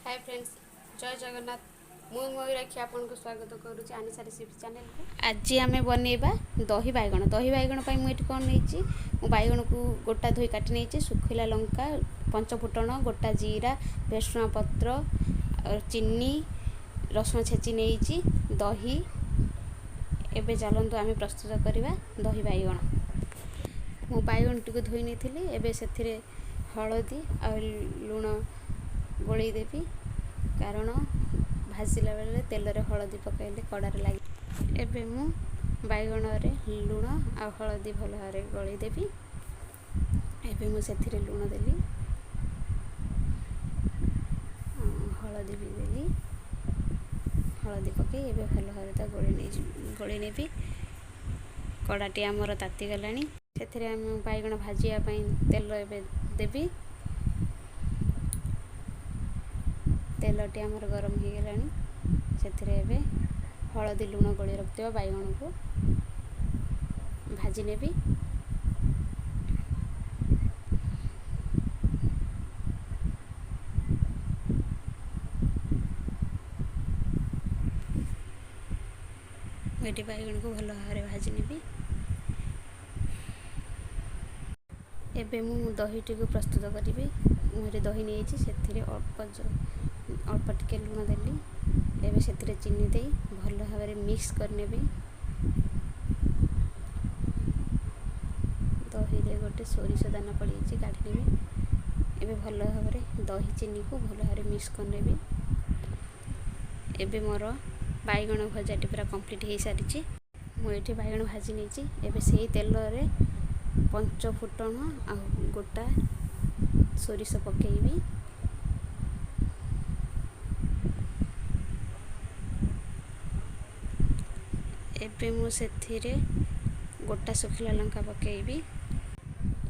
Hi friends, जय जगन्नाथ। मु मयूराक्षी आपन को स्वागत करुँच आनिशा रेसिपी चैनल को। आज आम बनइबा दही बैगण। दही बैगण पर मुझे कौन नहीं बैगण को गोटा धोई काटी नहीं, सुखिला लंका, पंचफुटण, गोटा जीरा, भेसुआ पत्र, चीनी, रसुण छेची नहीं, दही। एबे चलतु आम प्रस्तुत करवा दही बैगण। मु बैगण टी धोई नहीं, एबे से हलदी आ लुण गोलई देवी, कारण भाजिला बेले तेल रे हलदी पकाइले कड़ार लगे। एबे मु बैगण रे लुण आ हलदी भल भाव गोलई देवी। एबे मु सेथिरे लुण देली, हलदी भी देली, हलदी पकई एबे भल भाव गोलई नेबी। कड़ाटी आमर ताती गलानी, सेथिरे आम बैगण भाजिया तेल एबे देवी। तेलटी आमर गरम हो गलानी, से हलदी लुण गोली रखिथिबा बैगण को भाजी नेबी। ये बैगण को भल भाव भाजी नेबी। एबे मु दहीटी को प्रस्तुत करी। मुझे दही नहीं से अल्प टिके लुण देली। एबे से चीनी दे भल भाव मिक्स करनेबी। दही रे गोटे सोरिष दाना पड़ी काढ़ी नेबी। एबे भल भाव दही चीनी को भल भाव मिक्स करनेबी। एबे मोर बैगण भजाटी पूरा कंप्लीट हो सारी। मुझे बैगण भाजी नहीं, एबे से तेल रे पंचफुटण आ गोटा सोरिष पकेबी। एबे मु सेथिरे गोटा सुखिला लंका पकेबी।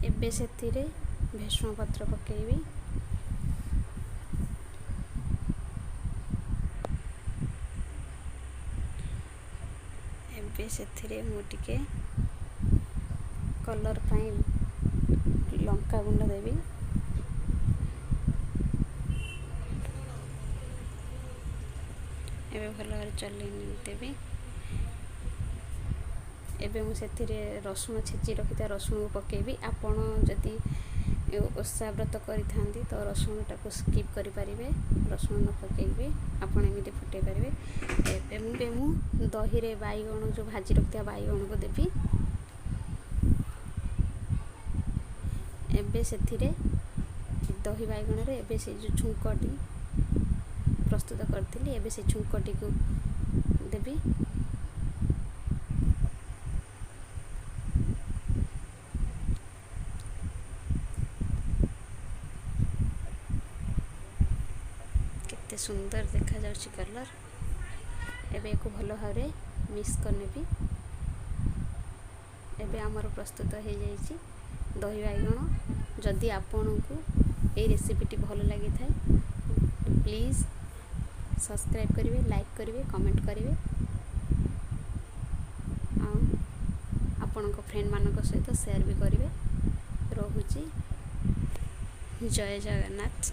एबे सेथिरे भेसुआ पत्र पकेबी। एबे सेथिरे मु टिके कलर पाई लंका गुंड देवी। एबे भल भाव चलई देवी। एबे मु सेथिरे रसुण छेची रखिता रसुण को पकेबी। आपण जदि ओषा व्रत करिथांती तो रसुण टाको स्किप करि परिबे, रसुण न पकेबे आपण एमिति फुटै परिबे। एबे मु दही रे बैगण जो भाजी रखिता बैगण को देबी। एबे सेथिरे दही बैगण रे एबे से जो छुंकटी प्रस्तुत करथिली, एबे से छुंकटी को देबी। केते सुंदर देखा जाउछि कलर। एबे को भल भाव मिक्स करनेबी। एबे आमर प्रस्तुत हो जाइछि दही बैगण। जदि आपन को ये रेसिपीटी भल लगी थाए प्लीज़ सब्सक्राइब करेंगे, लाइक करेंगे, कमेंट करेंगे। आपण फ्रेंड मान सहित शेयर भी करेंगे। रोहुची जय जगन्नाथ।